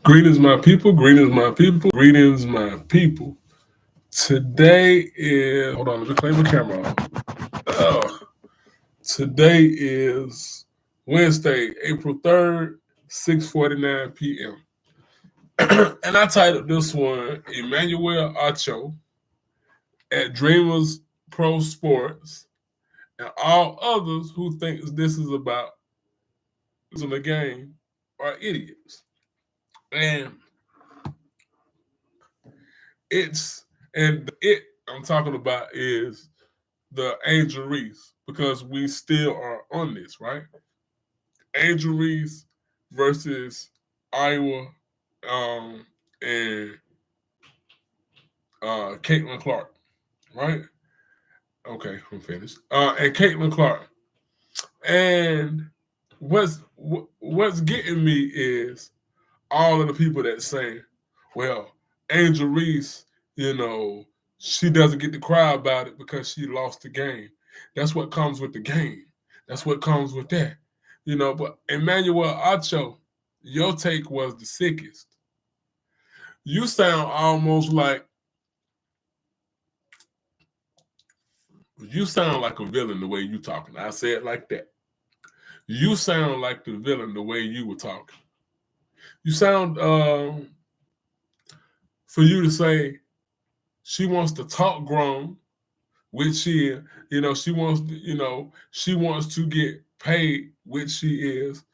Greetings, my people. Greetings, my people. Greetings, my people. Today is, hold on, let me clean my camera off. Today is Wednesday, April 3rd, 6:49 p.m. And I titled this one, Emmanuel Acho at Dreamers Pro Sports and all others who think this is about losing the game are idiots. And it's, and it I'm talking about is the Angel Reese because we still are on this, right? Angel Reese versus Iowa and Caitlin Clark, right? Okay, I'm finished. And Caitlin Clark. And what's getting me is all of the people that say, well, Angel Reese, you know, she doesn't get to cry about it because she lost the game. That's what comes with the game. That's what comes with that. You know, but Emmanuel Acho, your take was the sickest. You sound almost like a villain the way you talking. I say it like that. You sound like the villain the way you were talking. You sound for you to say she wants to talk grown, which she, she wants, she wants to get paid, which she is.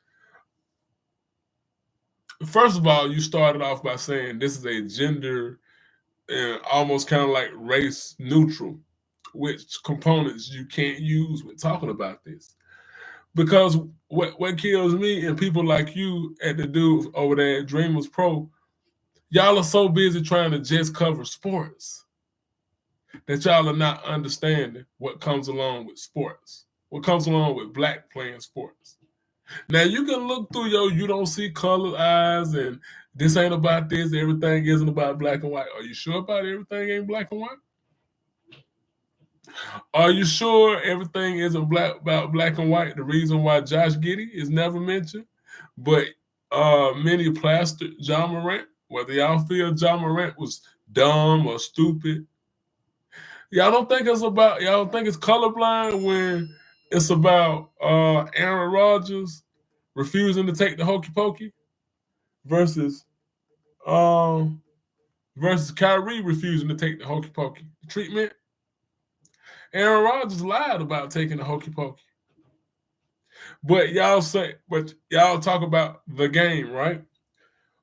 First of all, you started off by saying this is a gender and almost kind of like race neutral, which components you can't use when talking about this. Because what kills me and people like you at the dude over there at Dreamers Pro, y'all are so busy trying to just cover sports that y'all are not understanding what comes along with sports, what comes along with black playing sports. Now you can look through you don't see colored eyes and this ain't about this, everything isn't about black and white. Are you sure about everything ain't black and white? Are you sure everything isn't about black and white? The reason why Josh Giddey is never mentioned, but many plastered John Morant, whether y'all feel John Morant was dumb or stupid, y'all don't think it's colorblind when it's about Aaron Rodgers refusing to take the hokey pokey versus um versus Kyrie refusing to take the hokey pokey treatment. Aaron Rodgers lied about taking the hokey pokey. But y'all talk about the game, right?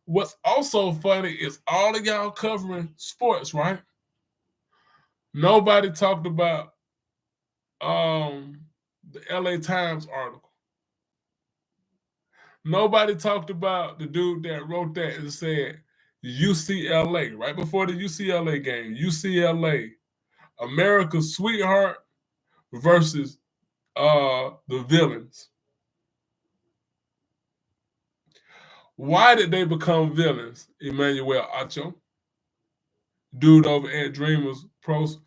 What's also funny is all of y'all covering sports, right? Nobody talked about the LA Times article. Nobody talked about the dude that wrote that and said UCLA, right before the UCLA game, UCLA, America's sweetheart versus the villains. Why did they become villains, Emmanuel Acho? Dude over at Dreamers Pros.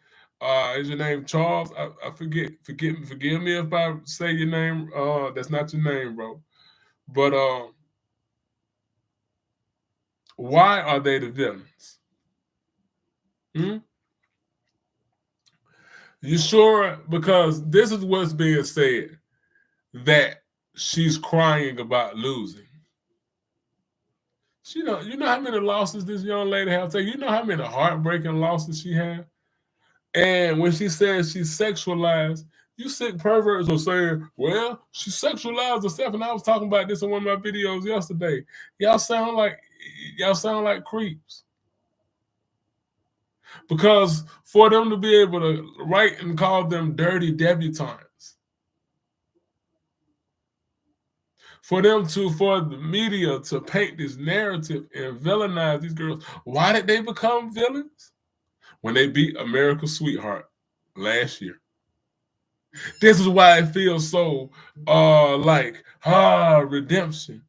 Is your name Charles? I forget. Forgive me if I say your name. That's not your name, bro. But why are they the villains? Hmm? You sure? Because this is what's being said that she's crying about losing. You know how many losses this young lady has taken. You know how many heartbreaking losses she had. And when she says she's sexualized, you sick perverts are saying, well, she sexualized herself. And I was talking about this in one of my videos yesterday. Y'all sound like creeps. Because for them to be able to write and call them dirty debutantes, for the media to paint this narrative and villainize these girls, why did they become villains? When they beat America's sweetheart last year. This is why it feels so redemption.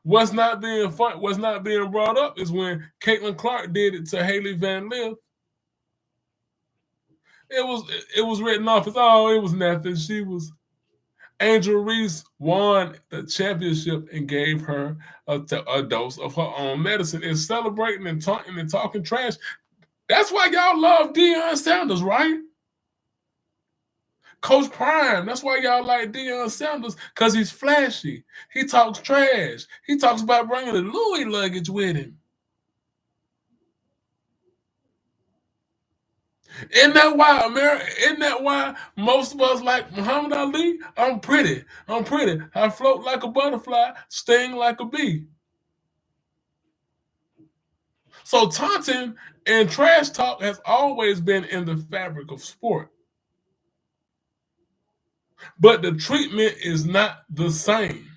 What's not being brought up is when Caitlin Clark did it to Haley Van Lith. It was written off as it was nothing. Angel Reese won the championship and gave her a dose of her own medicine and celebrating and talking trash. That's why y'all love Deion Sanders, right? Coach Prime. That's why y'all like Deion Sanders, because he's flashy. He talks trash. He talks about bringing the Louis luggage with him. Isn't that why America? Isn't that why most of us like Muhammad Ali? I'm pretty. I'm pretty. I float like a butterfly, sting like a bee. So taunting and trash talk has always been in the fabric of sport. But the treatment is not the same.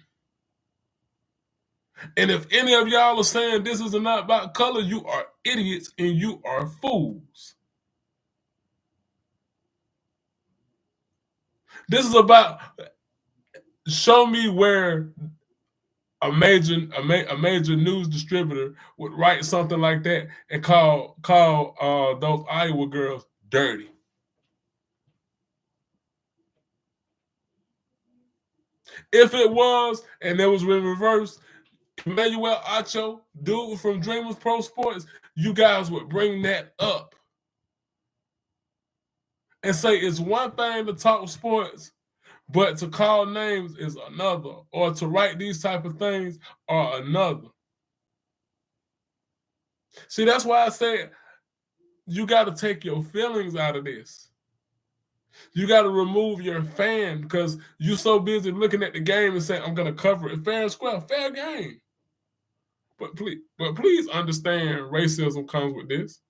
And if any of y'all are saying this is not about color, you are idiots and you are fools. This is about show me where a major news distributor would write something like that and call those Iowa girls dirty. If it was and it was in reverse, Emmanuel Acho, dude from Dreamers Pro Sports, you guys would bring that up and say it's one thing to talk sports, but to call names is another, or to write these type of things are another. See, that's why I said you got to take your feelings out of this. You got to remove your fan because you're so busy looking at the game and saying, I'm going to cover it fair and square, fair game. But please understand racism comes with this.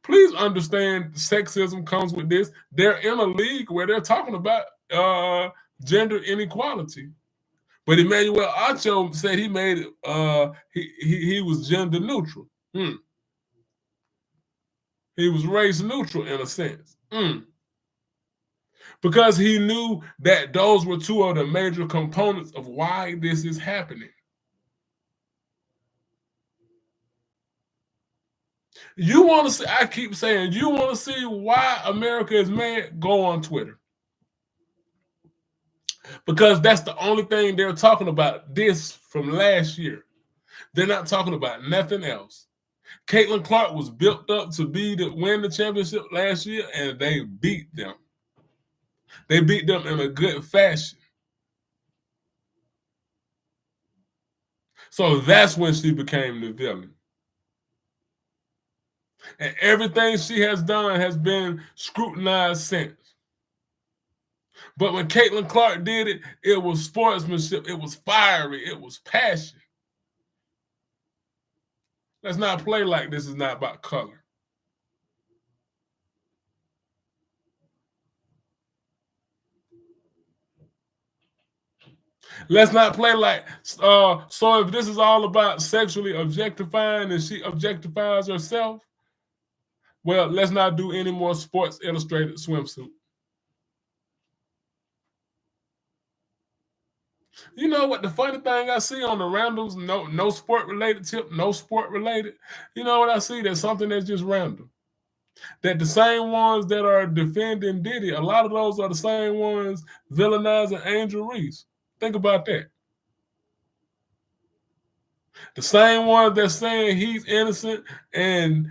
Please understand sexism comes with this. They're in a league where they're talking about gender inequality. But Emmanuel Acho said he made it. He was gender neutral. He was race neutral in a sense. Because he knew that those were two of the major components of why this is happening. You want to see, I keep saying, you want to see why America is mad? Go on Twitter. Because that's the only thing they're talking about this from last year. They're not talking about nothing else. Caitlin Clark was built up to win the championship last year, and they beat them. They beat them in a good fashion. So that's when she became the villain. And everything she has done has been scrutinized since. But when Caitlin Clark did it, it was sportsmanship, it was fiery, it was passion. Let's not play like this is not about color. Let's not play like so if this is all about sexually objectifying and she objectifies herself, well, let's not do any more Sports Illustrated swimsuit. You know what? The funny thing I see on the randoms, no sport related tip, no sport related. You know what I see? There's something that's just random. That the same ones that are defending Diddy, a lot of those are the same ones villainizing Angel Reese. Think about that. The same ones that's saying he's innocent and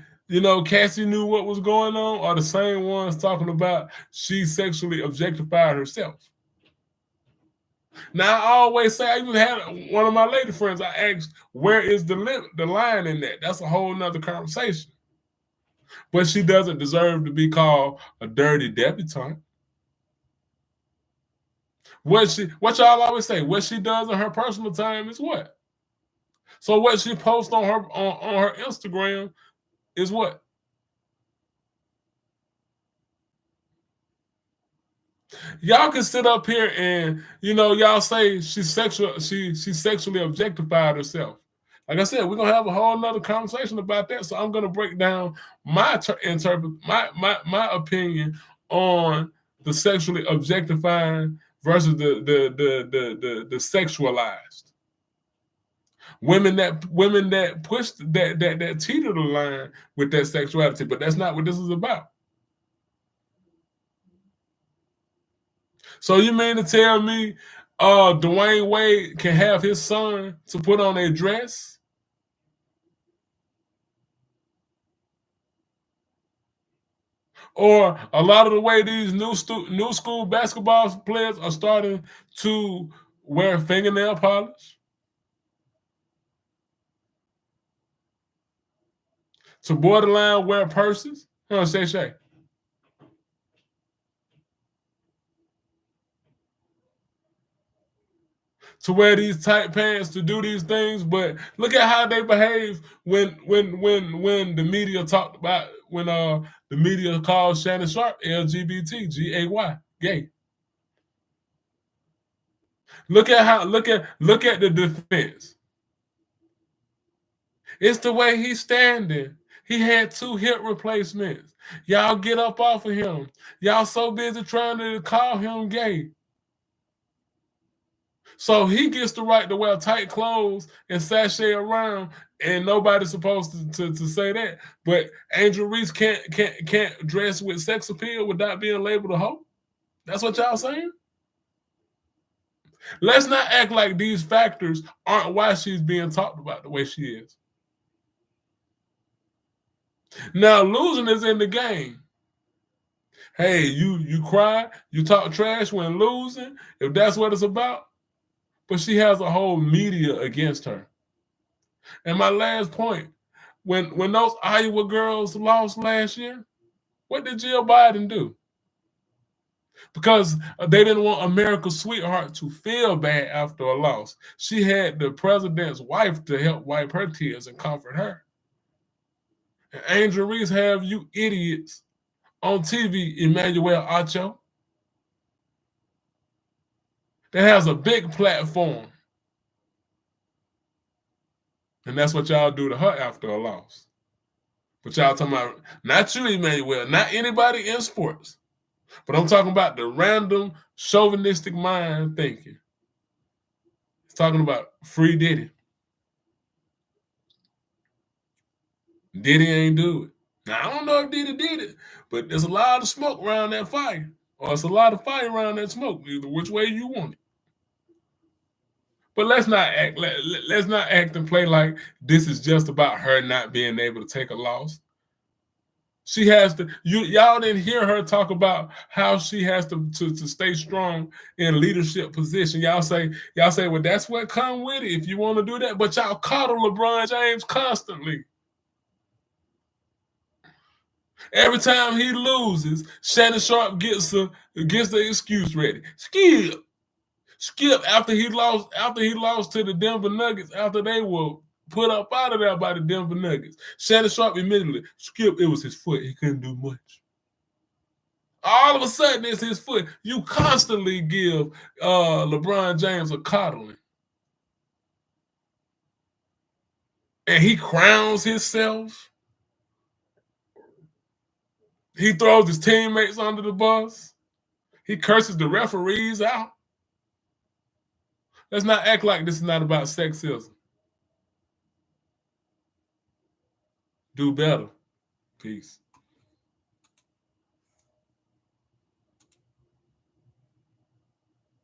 Cassie knew what was going on are the same ones talking about she sexually objectified herself. Now I always say, I even had one of my lady friends, I asked, where is the line in that? That's a whole nother conversation. But she doesn't deserve to be called a dirty debutante. What y'all always say, what she does in her personal time is what? So what she posts on her Instagram is what? Y'all can sit up here and y'all say she sexually objectified herself. Like I said, we're gonna have a whole nother conversation about that. So I'm gonna break down my opinion on the sexually objectifying versus the sexualized. Women that push that teeter the line with that sexuality, but that's not what this is about. So you mean to tell me Dwayne Wade can have his son to put on a dress? Or a lot of the way these new school basketball players are starting to wear fingernail polish, to borderline wear purses. Shay. To wear these tight pants to do these things, but look at how they behave when the media talked about the media called Shannon Sharp LGBT gay. Look at the defense. It's the way he's standing. He had 2 hip replacements. Y'all get up off of him. Y'all so busy trying to call him gay. So he gets the right to wear tight clothes and sashay around, and nobody's supposed to say that. But Angel Reese can't dress with sex appeal without being labeled a hoe. That's what y'all saying? Let's not act like these factors aren't why she's being talked about the way she is. Now losing is in the game. Hey, you cry, you talk trash when losing, if that's what it's about. But she has a whole media against her. And my last point, when those Iowa girls lost last year, what did Jill Biden do? Because they didn't want America's sweetheart to feel bad after a loss. She had the president's wife to help wipe her tears and comfort her. And Angel Reese have you idiots on TV, Emmanuel Acho, that has a big platform. And that's what y'all do to her after a loss. But y'all talking about, not you, Emmanuel, not anybody in sports. But I'm talking about the random chauvinistic mind thinking. It's talking about free Diddy. Diddy ain't do it. Now, I don't know if Diddy did it, but there's a lot of smoke around that fire. Or it's a lot of fire around that smoke, either which way you want it. But let's not act and play like this is just about her not being able to take a loss. She has to. Y'all didn't hear her talk about how she has to stay strong in leadership position. Y'all say, well, that's what come with it if you want to do that. But y'all coddle LeBron James constantly. Every time he loses, Shannon Sharp gets the excuse ready. Skip after he lost to the Denver Nuggets, after they were put up out of there by the Denver Nuggets. Shannon Sharp immediately, Skip, it was his foot. He couldn't do much. All of a sudden, it's his foot. You constantly give LeBron James a coddling. And he crowns himself. He throws his teammates under the bus. He curses the referees out. Let's not act like this is not about sexism. Do better. Peace.